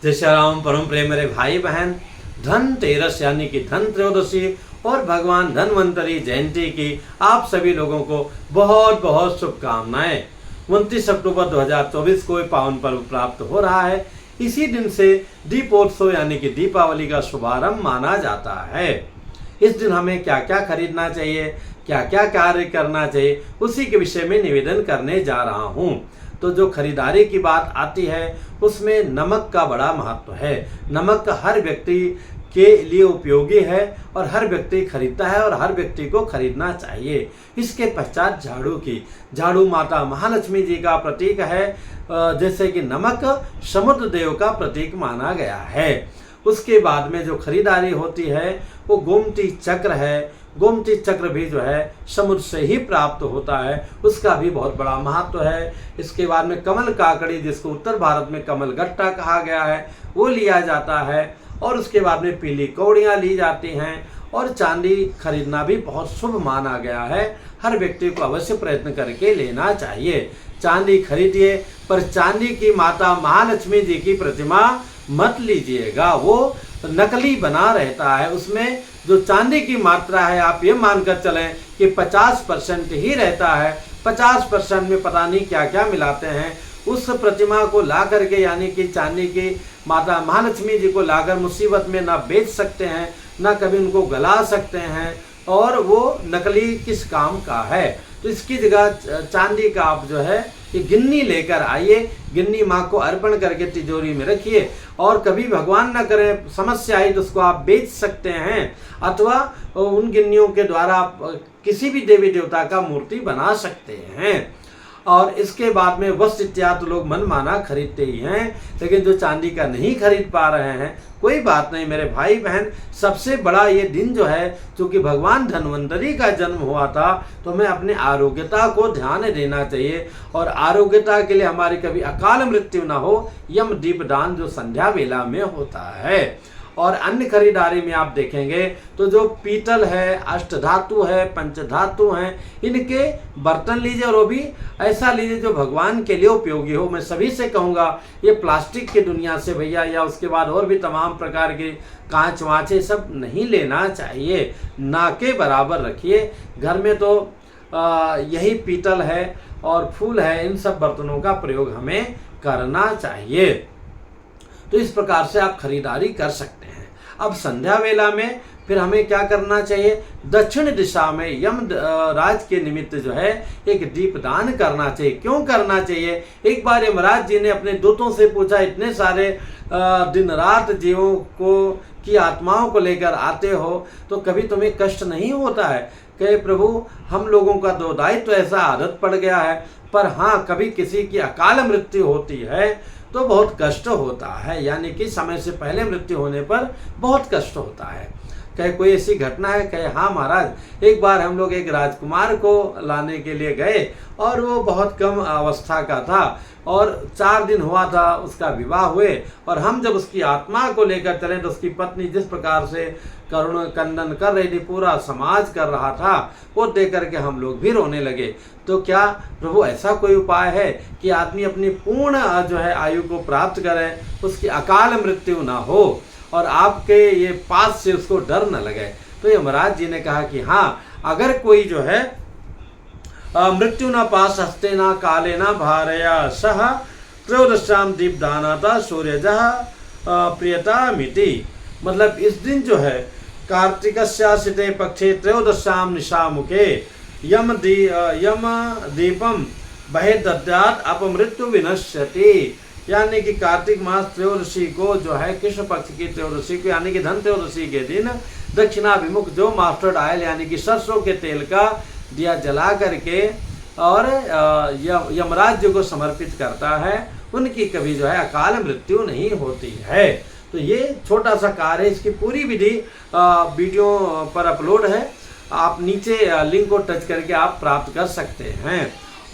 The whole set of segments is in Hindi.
जय श्री राम। परम प्रेम मेरे भाई बहन, धनतेरस यानी कि धन त्रयोदशी और भगवान धन्वंतरी जयंती की आप सभी लोगों को बहुत बहुत शुभकामनाएं। 29 अक्टूबर 2024 को पावन पर्व प्राप्त हो रहा है। इसी दिन से दीपोत्सव यानी कि दीपावली का शुभारंभ माना जाता है। इस दिन हमें क्या क्या खरीदना चाहिए, क्या क्या कार्य करना चाहिए, उसी के विषय में निवेदन करने जा रहा हूँ। तो जो खरीदारी की बात आती है उसमें नमक का बड़ा महत्व है। नमक हर व्यक्ति के लिए उपयोगी है और हर व्यक्ति खरीदता है और हर व्यक्ति को खरीदना चाहिए। इसके पश्चात झाड़ू माता महालक्ष्मी जी का प्रतीक है। जैसे कि नमक समुद्र देव का प्रतीक माना गया है। उसके बाद में जो खरीदारी होती है वो गोमती चक्र है। गोमती चक्र भी जो है समुद्र से ही प्राप्त होता है, उसका भी बहुत बड़ा महत्व है। इसके बाद में कमल काकड़ी, जिसको उत्तर भारत में कमल गट्टा कहा गया है, वो लिया जाता है। और उसके बाद में पीली कौड़ियाँ ली जाती हैं। और चांदी खरीदना भी बहुत शुभ माना गया है। हर व्यक्ति को अवश्य प्रयत्न करके लेना चाहिए। चांदी खरीदिए, पर चांदी की माता महालक्ष्मी जी की प्रतिमा मत लीजिएगा, वो नकली बना रहता है। उसमें जो चांदी की मात्रा है आप ये मानकर चलें कि 50% ही रहता है। 50% में पता नहीं क्या क्या मिलाते हैं। उस प्रतिमा को ला करके यानी कि चांदी की माता महालक्ष्मी जी को लाकर मुसीबत में ना बेच सकते हैं, ना कभी उनको गला सकते हैं, और वो नकली किस काम का है। तो इसकी जगह चांदी का आप जो है ये गिन्नी लेकर आइए। गिन्नी माँ को अर्पण करके तिजोरी में रखिए। और कभी भगवान न करें समस्या आई तो उसको आप बेच सकते हैं, अथवा उन गिन्नियों के द्वारा आप किसी भी देवी देवता का मूर्ति बना सकते हैं। और इसके बाद में वस्त्र इत्यादि लोग मन माना खरीदते ही हैं, लेकिन जो चांदी का नहीं खरीद पा रहे हैं, कोई बात नहीं मेरे भाई बहन। सबसे बड़ा ये दिन जो है, चूँकि भगवान धन्वंतरी का जन्म हुआ था, तो हमें अपने आरोग्यता को ध्यान देना चाहिए। और आरोग्यता के लिए हमारी कभी अकाल मृत्यु ना हो, यम दीपदान जो संध्या वेला में होता है। और अन्य खरीदारी में आप देखेंगे तो जो पीतल है, अष्टधातु है, पंचधातु हैं, इनके बर्तन लीजिए। और वो भी ऐसा लीजिए जो भगवान के लिए उपयोगी हो। मैं सभी से कहूँगा ये प्लास्टिक की दुनिया से भैया, या उसके बाद और भी तमाम प्रकार के कांच वाँचे सब नहीं लेना चाहिए। ना के बराबर रखिए। घर में तो यही पीतल है और फूल है, इन सब बर्तनों का प्रयोग हमें करना चाहिए। तो इस प्रकार से आप खरीदारी कर सकते हैं। अब संध्या वेला में फिर हमें क्या करना चाहिए, दक्षिण दिशा में यम राज के निमित्त जो है एक दीपदान करना चाहिए। क्यों करना चाहिए? एक बार यमराज जी ने अपने दूतों से पूछा, इतने सारे दिन रात जीवों को की आत्माओं को लेकर आते हो, तो कभी तुम्हें कष्ट नहीं होता है? कहे प्रभु, हम लोगों का तो दायित्व ऐसा आदत पड़ गया है, पर हाँ कभी किसी की अकाल मृत्यु होती है तो बहुत कष्ट होता है, यानी कि समय से पहले मृत्यु होने पर बहुत कष्ट होता है। कहे कोई ऐसी घटना है? कहे हाँ महाराज, एक बार हम लोग एक राजकुमार को लाने के लिए गए और वो बहुत कम अवस्था का था और 4 दिन हुआ था उसका विवाह हुए। और हम जब उसकी आत्मा को लेकर चले तो उसकी पत्नी जिस प्रकार से करुण कंदन कर रही थी, पूरा समाज कर रहा था, वो देख करके हम लोग भी रोने लगे। तो क्या प्रभु ऐसा कोई उपाय है कि आदमी अपनी पूर्ण जो है आयु को प्राप्त करे, उसकी अकाल मृत्यु ना हो और आपके ये पास से उसको डर न लगे? तो यमराज जी ने कहा कि हाँ, अगर कोई जो है मृत्यु न पास हस्ते न काले न भारया सह त्रयोदशाम दीपदानाता सूर्यजः प्रियता मिति। मतलब इस दिन जो है कार्तिकस्यासिते पक्षे त्रयोदशाम निशामुखे यम दीपम बहिर्दद्यात् अपमृत्यु विनश्यति। यानी कि कार्तिक मास त्रयोदशी को जो है कृष्ण पक्ष की त्रयोदशी को यानी कि धन त्रयोदशी के दिन दक्षिणाभिमुख जो मस्टर्ड ऑयल यानी कि सरसों के तेल का दिया जला करके और यमराज जी को समर्पित करता है, उनकी कभी जो है अकाल मृत्यु नहीं होती है। तो ये छोटा सा कार्य है। इसकी पूरी विधि वीडियो पर अपलोड है, आप नीचे लिंक को टच करके आप प्राप्त कर सकते हैं।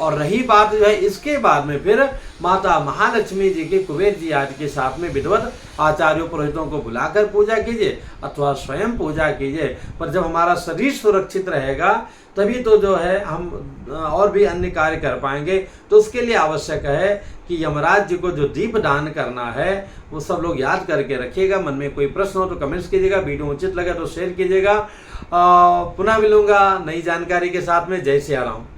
और रही बात जो है इसके बाद में फिर माता महालक्ष्मी जी के कुबेर जी आदि के साथ में विधिवत आचार्यों पुरोहितों को बुलाकर पूजा कीजिए अथवा स्वयं पूजा कीजिए। पर जब हमारा शरीर सुरक्षित रहेगा तभी तो जो है हम और भी अन्य कार्य कर पाएंगे। तो उसके लिए आवश्यक है कि यमराज जी को जो दीप दान करना है वो सब लोग याद करके रखिएगा। मन में कोई प्रश्न हो तो कमेंट्स कीजिएगा, वीडियो उचित लगे तो शेयर कीजिएगा। पुनः मिलूंगा नई जानकारी के साथ में। जय सिया राम।